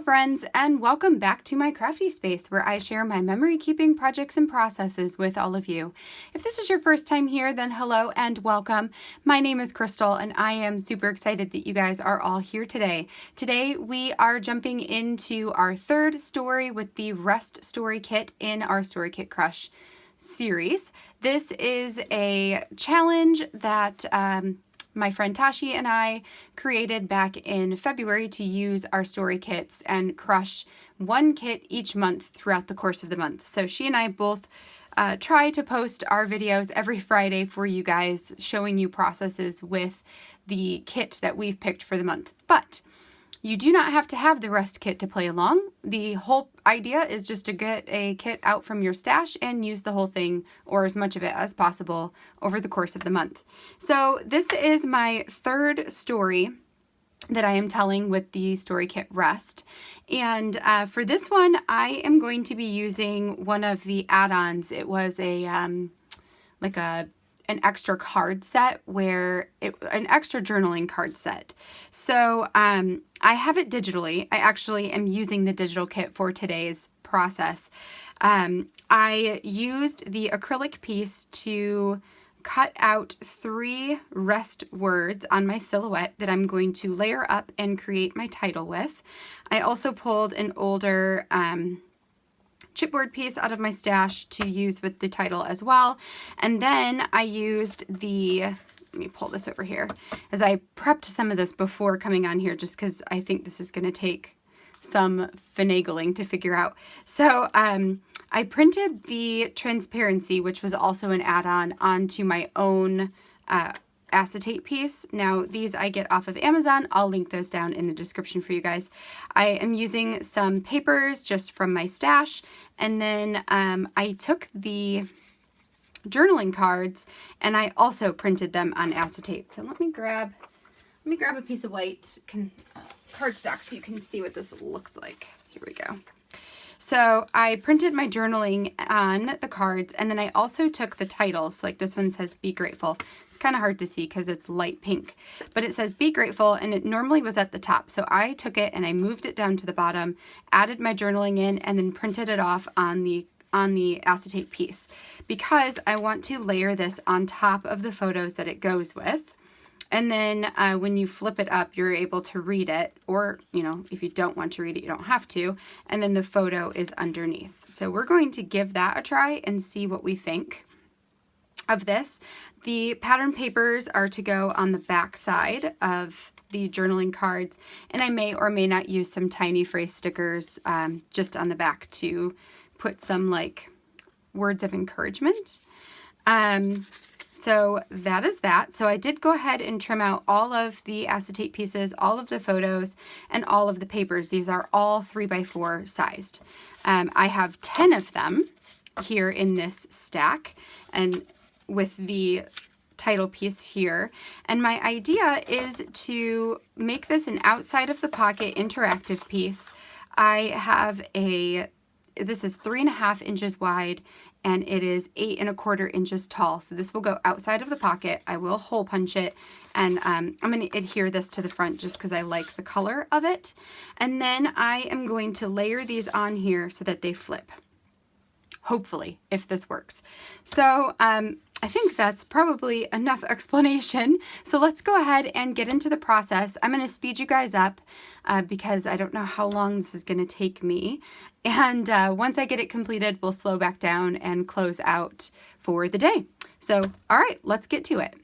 friends, and welcome back to my crafty space where I share my memory keeping projects and processes with all of you. If this is your first time here, then hello and welcome. My name is Crystal and I am super excited that you guys are all here today. Today we are jumping into our third story with the Rest Story Kit in our Story Kit Crush series. This is a challenge that my friend Tashi and I created back in February to use our story kits and crush one kit each month throughout the course of the month. So she and I both try to post our videos every Friday for you guys, showing you processes with the kit that we've picked for the month. But you do not have to have the Rest kit to play along. The whole idea is just to get a kit out from your stash and use the whole thing, or as much of it as possible, over the course of the month. So this is my third story that I am telling with the Story Kit Rest. And for this one, I am going to be using one of the add-ons. It was a an extra card set an extra journaling card set. So I have it digitally. I actually am using the digital kit for today's process. I used the acrylic piece to cut out 3 rest words on my silhouette that I'm going to layer up and create my title with. I also pulled an older chipboard piece out of my stash to use with the title as well. And then I used let me pull this over here, as I prepped some of this before coming on here, just because I think this is going to take some finagling to figure out. So I printed the transparency, which was also an add-on, onto my own acetate piece. Now these I get off of Amazon. I'll link those down in the description for you guys. I am using some papers just from my stash, and then I took the journaling cards and I also printed them on acetate. So let me grab a piece of white cardstock so you can see what this looks like. Here we go. So I printed my journaling on the cards, and then I also took the titles. Like this one says, "Be Grateful." It's kind of hard to see because it's light pink, but it says "Be Grateful," and it normally was at the top. So I took it and I moved it down to the bottom, added my journaling in, and then printed it off on the acetate piece, because I want to layer this on top of the photos that it goes with. And then when you flip it up, you're able to read it, or, if you don't want to read it, you don't have to. And then the photo is underneath. So we're going to give that a try and see what we think of this. The pattern papers are to go on the back side of the journaling cards, and I may or may not use some tiny phrase stickers just on the back to put some words of encouragement. So that is that. So I did go ahead and trim out all of the acetate pieces, all of the photos, and all of the papers. These are all 3x4 sized. I have 10 of them here in this stack, and with the title piece here. And my idea is to make this an outside of the pocket interactive piece. I have this is 3.5 inches wide, and it is 8.25 inches tall. So this will go outside of the pocket. I will hole punch it, and I'm going to adhere this to the front just because I like the color of it. And then I am going to layer these on here so that they flip, hopefully, if this works. So I think that's probably enough explanation. So let's go ahead and get into the process. I'm going to speed you guys up because I don't know how long this is going to take me. And once I get it completed, we'll slow back down and close out for the day. So, all right, let's get to it.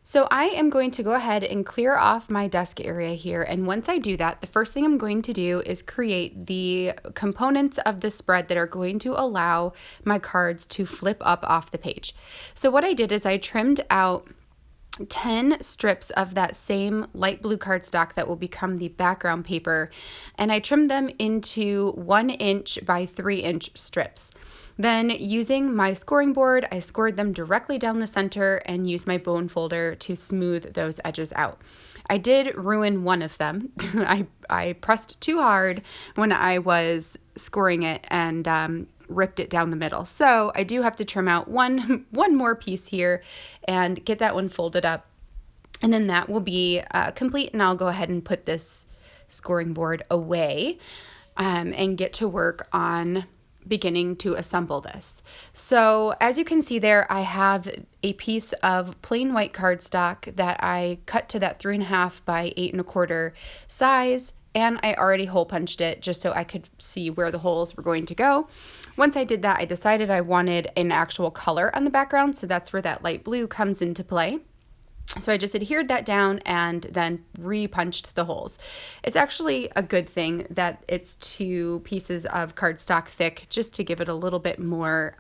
So I am going to go ahead and clear off my desk area here, and once I do that, the first thing I'm going to do is create the components of the spread that are going to allow my cards to flip up off the page. So what I did is I trimmed out 10 strips of that same light blue cardstock that will become the background paper, and I trimmed them into 1 inch by 3 inch strips. Then using my scoring board, I scored them directly down the center and used my bone folder to smooth those edges out. I did ruin one of them. I pressed too hard when I was scoring it and ripped it down the middle. So I do have to trim out one more piece here and get that one folded up. And then that will be complete, and I'll go ahead and put this scoring board away and get to work on beginning to assemble this. So as you can see there, I have a piece of plain white cardstock that I cut to that 3.5 by 8.25 size, and I already hole punched it just so I could see where the holes were going to go. Once I did that, I decided I wanted an actual color on the background, so that's where that light blue comes into play. So I just adhered that down and then re-punched the holes. It's actually a good thing that it's 2 pieces of cardstock thick, just to give it a little bit more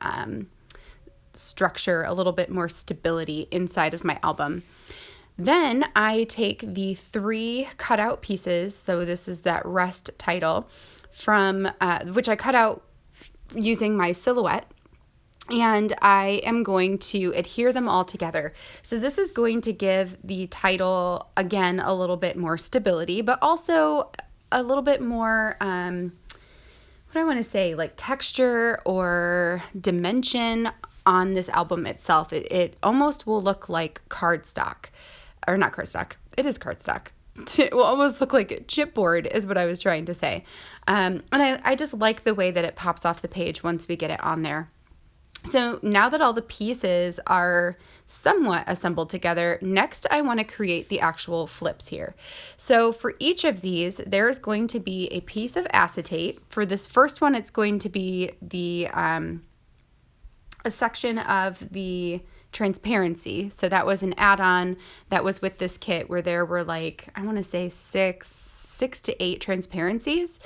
structure, a little bit more stability inside of my album. Then I take the 3 cutout pieces, so this is that rest title, from which I cut out using my silhouette. And I am going to adhere them all together. So this is going to give the title, again, a little bit more stability, but also a little bit more, what do I want to say, like texture or dimension on this album itself. It almost will look like cardstock, or not cardstock, it is cardstock. It will almost look like a chipboard is what I was trying to say. And I just like the way that it pops off the page once we get it on there. So now that all the pieces are somewhat assembled together, next I want to create the actual flips here. So for each of these, there's going to be a piece of acetate. For this first one, it's going to be the a section of the transparency. So that was an add-on that was with this kit where there were like, I want to say six to 8 transparencies.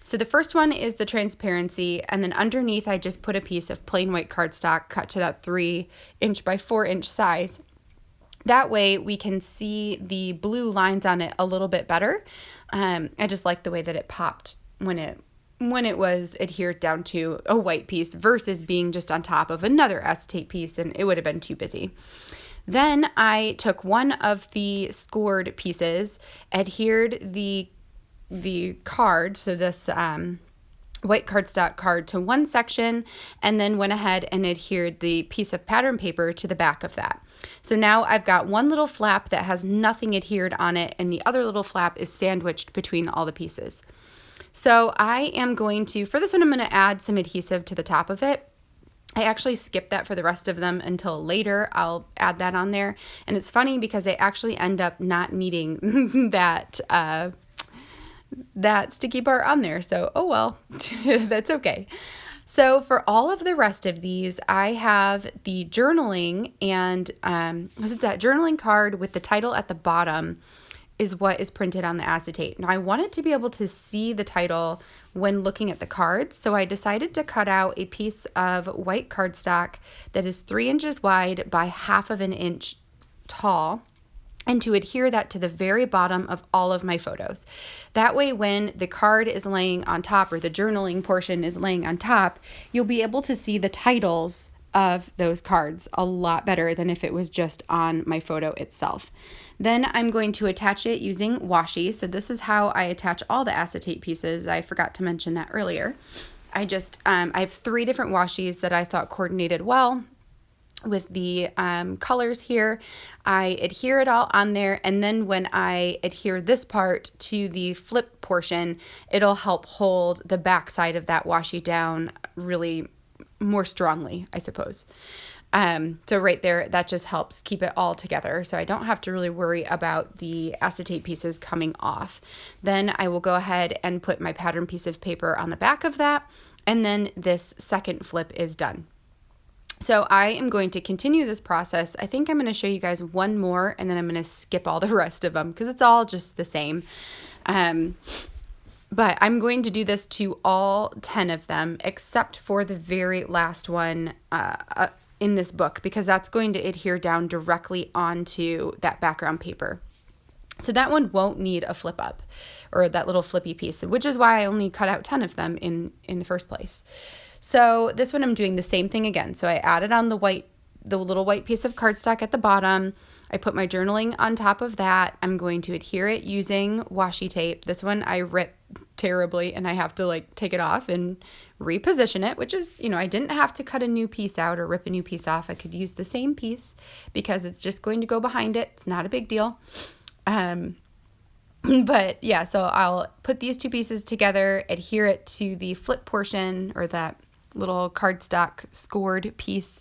So the first one is the transparency, and then underneath I just put a piece of plain white cardstock cut to that 3-inch by 4-inch size. That way we can see the blue lines on it a little bit better. I just like the way that it popped when it was adhered down to a white piece versus being just on top of another acetate piece, and it would have been too busy. Then I took one of the scored pieces, adhered the card, so this white cardstock card, to one section, and then went ahead and adhered the piece of pattern paper to the back of that. So now I've got one little flap that has nothing adhered on it, and the other little flap is sandwiched between all the pieces. So I am going to, for this one, I'm going to add some adhesive to the top of it. I actually skipped that for the rest of them until later. I'll add that on there. And it's funny because I actually end up not needing that sticky part on there. So, oh well, that's okay. So for all of the rest of these, I have the journaling, and this is that journaling card with the title at the bottom is what is printed on the acetate. Now I wanted to be able to see the title when looking at the cards, so I decided to cut out a piece of white cardstock that is 3 inches wide by 1/2 inch tall, and to adhere that to the very bottom of all of my photos. That way when the card is laying on top, or the journaling portion is laying on top, you'll be able to see the titles of those cards a lot better than if it was just on my photo itself. Then I'm going to attach it using washi. So this is how I attach all the acetate pieces. I forgot to mention that earlier. I have 3 different washis that I thought coordinated well with the colors here. I adhere it all on there, and then when I adhere this part to the flip portion, it'll help hold the back side of that washi down really more strongly, I suppose. So right there, that just helps keep it all together, so I don't have to really worry about the acetate pieces coming off. Then I will go ahead and put my pattern piece of paper on the back of that, and then this second flip is done. So I am going to continue this process. I think I'm going to show you guys one more, and then I'm going to skip all the rest of them because it's all just the same. But I'm going to do this to all 10 of them, except for the very last one in this book, because that's going to adhere down directly onto that background paper. So that one won't need a flip up, or that little flippy piece, which is why I only cut out 10 of them in the first place. So this one I'm doing the same thing again. So I added on the little white piece of cardstock at the bottom. I put my journaling on top of that. I'm going to adhere it using washi tape. This one I rip terribly, and I have to take it off and reposition it, which is, I didn't have to cut a new piece out or rip a new piece off. I could use the same piece because it's just going to go behind it. It's not a big deal. But yeah, so I'll put these two pieces together, adhere it to the flip portion or that little cardstock scored piece,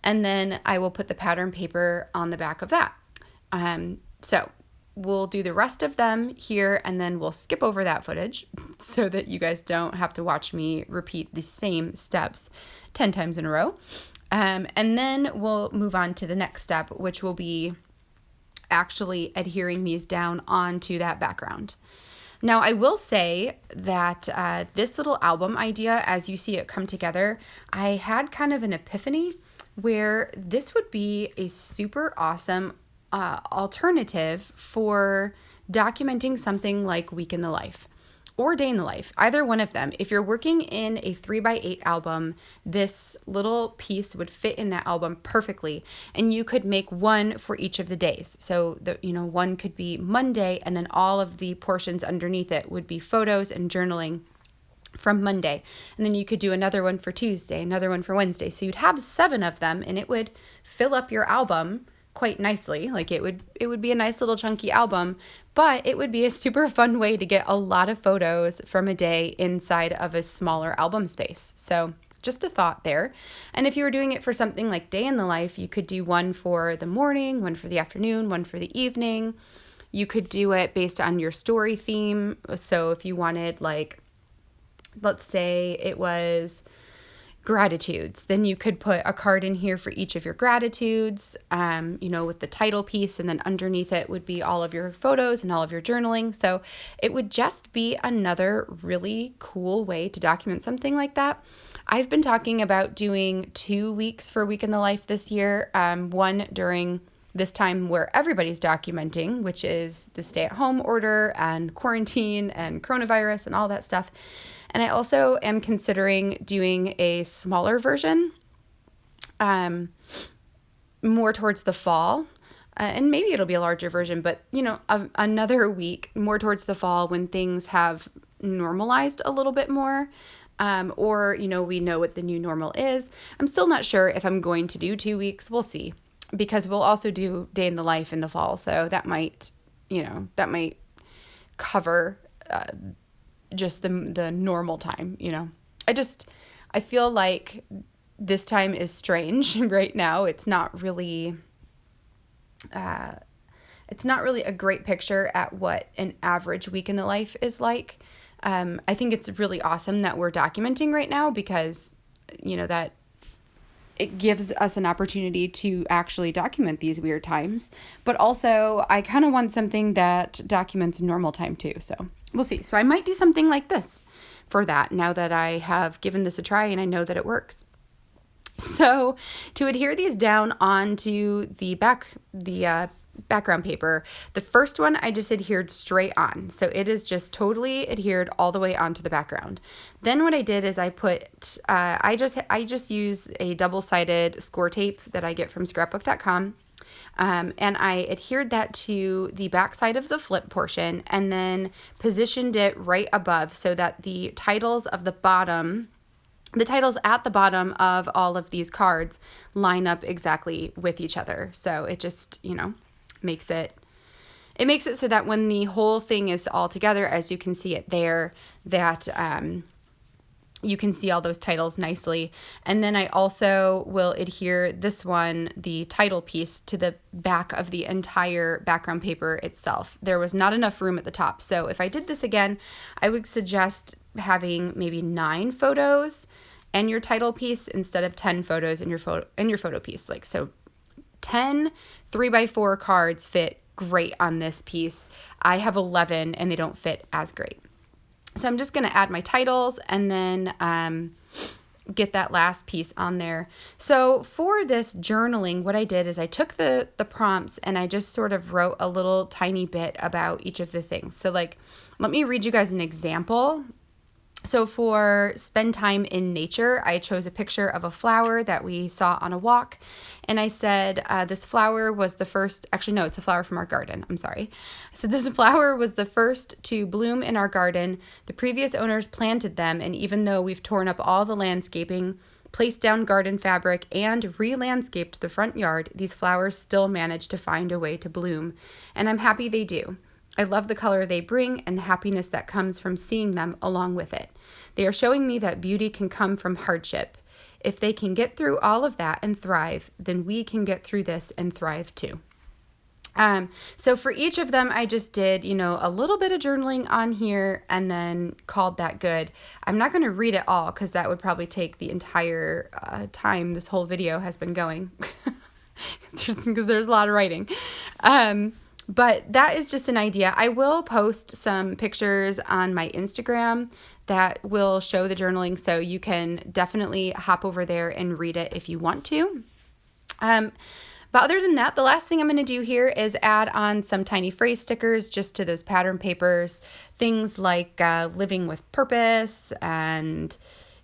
and then I will put the pattern paper on the back of that. So we'll do the rest of them here, and then we'll skip over that footage so that you guys don't have to watch me repeat the same steps 10 times in a row. And then we'll move on to the next step, which will be actually adhering these down onto that background. Now, I will say that this little album idea, as you see it come together, I had kind of an epiphany where this would be a super awesome alternative for documenting something like week in the life or day in the life, either one of them. If you're working in a 3x8 album, this little piece would fit in that album perfectly, and you could make one for each of the days. So one could be Monday, and then all of the portions underneath it would be photos and journaling from Monday. And then you could do another one for Tuesday, another one for Wednesday. So you'd have 7 of them, and it would fill up your album quite nicely. Like it would be a nice little chunky album, but it would be a super fun way to get a lot of photos from a day inside of a smaller album space. So just a thought there. And if you were doing it for something like day in the life, you could do one for the morning, one for the afternoon, one for the evening. You could do it based on your story theme. So if you wanted, like, let's say it was gratitudes, then you could put a card in here for each of your gratitudes, with the title piece, and then underneath it would be all of your photos and all of your journaling. So it would just be another really cool way to document something like that. I've been talking about doing 2 weeks for a week in the life this year, one during this time where everybody's documenting, which is the stay-at-home order and quarantine and coronavirus and all that stuff. And I also am considering doing a smaller version, more towards the fall. And maybe it'll be a larger version, but, another week more towards the fall when things have normalized a little bit more. Or we know what the new normal is. I'm still not sure if I'm going to do 2 weeks. We'll see. Because we'll also do day in the life in the fall. So that might cover just the normal time, I feel like this time is strange right now. It's not really a great picture at what an average week in the life is like. I think it's really awesome that we're documenting right now because, that it gives us an opportunity to actually document these weird times. But also, I kind of want something that documents normal time too. So we'll see. So I might do something like this for that now that I have given this a try and I know that it works. So to adhere these down onto the background paper, the first one I just adhered straight on. So it is just totally adhered all the way onto the background. Then what I did is I put, I just use a double-sided score tape that I get from scrapbook.com. And I adhered that to the back side of the flip portion and then positioned it right above so that the titles at the bottom of all of these cards line up exactly with each other. So it just, makes it so that when the whole thing is all together, as you can see it there, that you can see all those titles nicely. And then I also will adhere this one, the title piece, to the back of the entire background paper itself. There was not enough room at the top. So if I did this again, I would suggest having maybe 9 photos and your title piece instead of 10 photos in your photo piece. Like, so 10 3x4 cards fit great on this piece. I have 11 and they don't fit as great. So I'm just going to add my titles and then get that last piece on there. So for this journaling, what I did is I took the prompts and I just sort of wrote a little tiny bit about each of the things. So like, let me read you guys an example. So for spend time in nature, I chose a picture of a flower that we saw on a walk. And I said, this flower was the first, actually, no, it's a flower from our garden. I'm sorry. I said, this flower was the first to bloom in our garden. The previous owners planted them. And even though we've torn up all the landscaping, placed down garden fabric, and re-landscaped the front yard, these flowers still manage to find a way to bloom. And I'm happy they do. I love the color they bring and the happiness that comes from seeing them along with it. They are showing me that beauty can come from hardship. If they can get through all of that and thrive, then we can get through this and thrive too. So for each of them, I just did, a little bit of journaling on here and then called that good. I'm not going to read it all because that would probably take the entire time this whole video has been going because there's a lot of writing. But that is just an idea. I will post some pictures on my Instagram that will show the journaling, so you can definitely hop over there and read it if you want to. But other than that, the last thing I'm going to do here is add on some tiny phrase stickers just to those pattern papers. Things like living with purpose and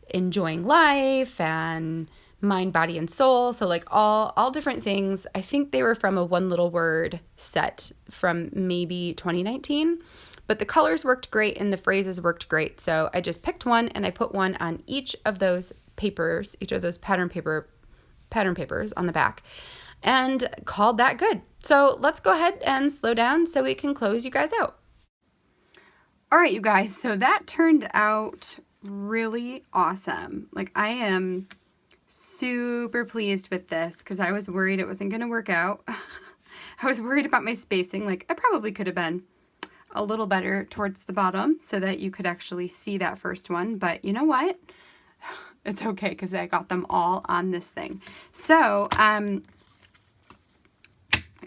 enjoying life and mind, body, and soul. So like all different things. I think they were from a One Little Word set from maybe 2019. But the colors worked great and the phrases worked great. So I just picked one and I put one on each of those papers, each of those pattern papers on the back, and called that good. So let's go ahead and slow down so we can close you guys out. All right, you guys, so that turned out really awesome. Like, I am super pleased with this because I was worried it wasn't going to work out. I was worried about my spacing. Like, I probably could have been a little better towards the bottom so that you could actually see that first one. But you know what? It's okay because I got them all on this thing. So,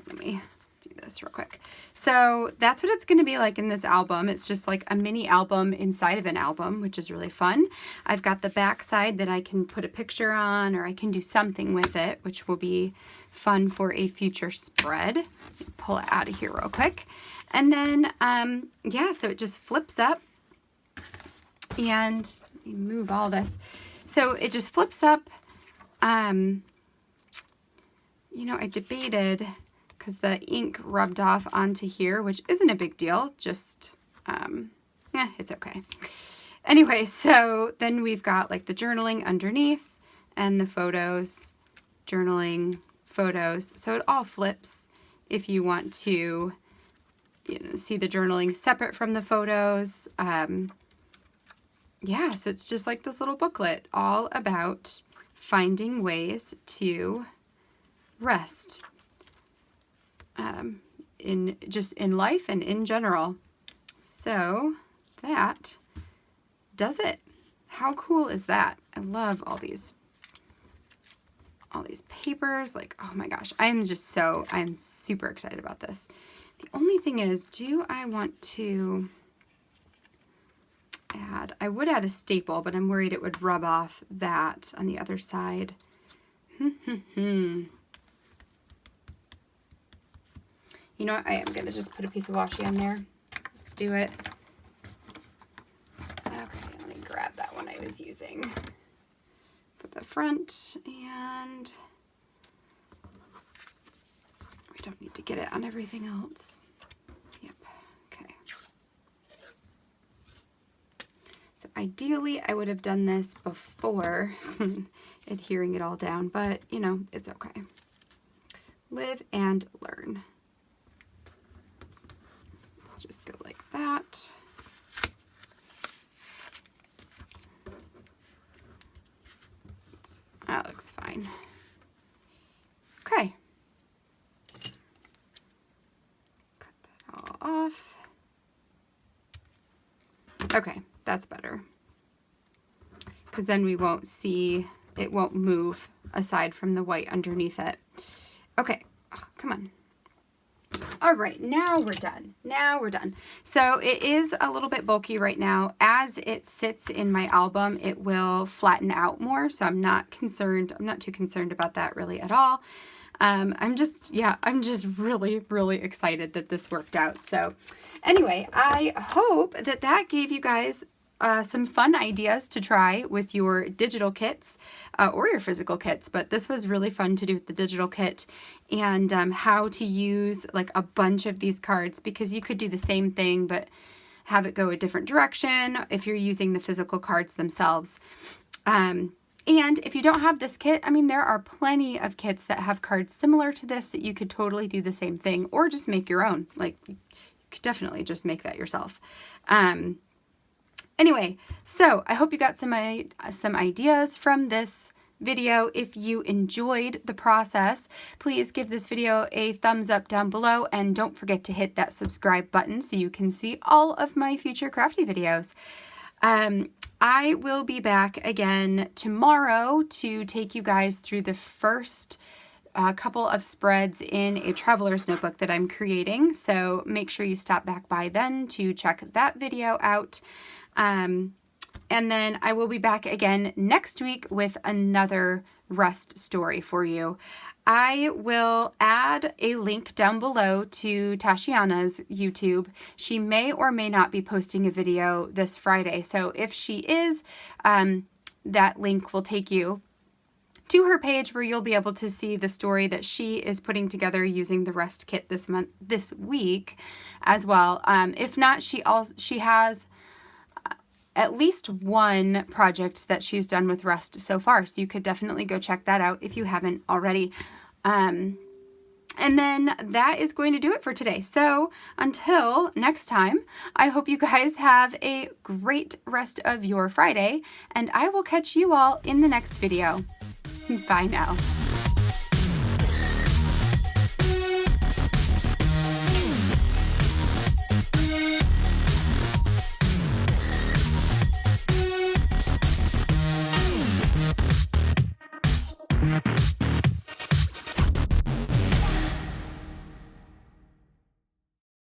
let me do this real quick. So that's what it's going to be like in this album. It's just like a mini album inside of an album, which is really fun. I've got the back side that I can put a picture on, or I can do something with it, which will be fun for a future spread. Pull it out of here real quick. And then, yeah, so it just flips up and move all this. So it just flips up. I debated because the ink rubbed off onto here, which isn't a big deal. Just, it's okay. Anyway, so then we've got like the journaling underneath and the photos, journaling, photos. So it all flips if you want to, see the journaling separate from the photos. Yeah, so it's just like this little booklet all about finding ways to rest in life and in general. So that does it. How cool is that? I love all these papers. Like, oh my gosh, I'm super excited about this. The only thing is, do I want to add, I would add a staple, but I'm worried it would rub off that on the other side. You know what? I am going to just put a piece of washi on there. Let's do it. Okay, let me grab that one I was using for the front, and we don't need to get it on everything else. Yep, okay. So ideally, I would have done this before adhering it all down, but it's okay. Live and learn. Let's just go like that. That looks fine. Okay. Cut that all off. Okay, that's better. Because then we won't see, it won't move aside from the white underneath it. Okay, oh, come on. All right, now we're done. Now we're done. So it is a little bit bulky right now. As it sits in my album, it will flatten out more. So I'm not concerned. I'm not too concerned about that really at all. I'm just really, really excited that this worked out. So anyway, I hope that gave you guys some fun ideas to try with your digital kits or your physical kits, but this was really fun to do with the digital kit, and how to use like a bunch of these cards, because you could do the same thing but have it go a different direction if you're using the physical cards themselves. And if you don't have this kit, I mean, there are plenty of kits that have cards similar to this that you could totally do the same thing, or just make your own. Like, you could definitely just make that yourself. Anyway, so I hope you got some ideas from this video. If you enjoyed the process, please give this video a thumbs up down below, and don't forget to hit that subscribe button so you can see all of my future crafty videos. I will be back again tomorrow to take you guys through the first couple of spreads in a traveler's notebook that I'm creating, so make sure you stop back by then to check that video out. And then I will be back again next week with another rust story for you. I will add a link down below to Tazhiana's YouTube. She may or may not be posting a video this Friday, so if she is, that link will take you to her page where you'll be able to see the story that she is putting together using the rust kit this week as well. If not, she has at least one project that she's done with rust so far, so you could definitely go check that out if you haven't already. And then that is going to do it for today. So until next time, I hope you guys have a great rest of your Friday, and I will catch you all in the next video. Bye now.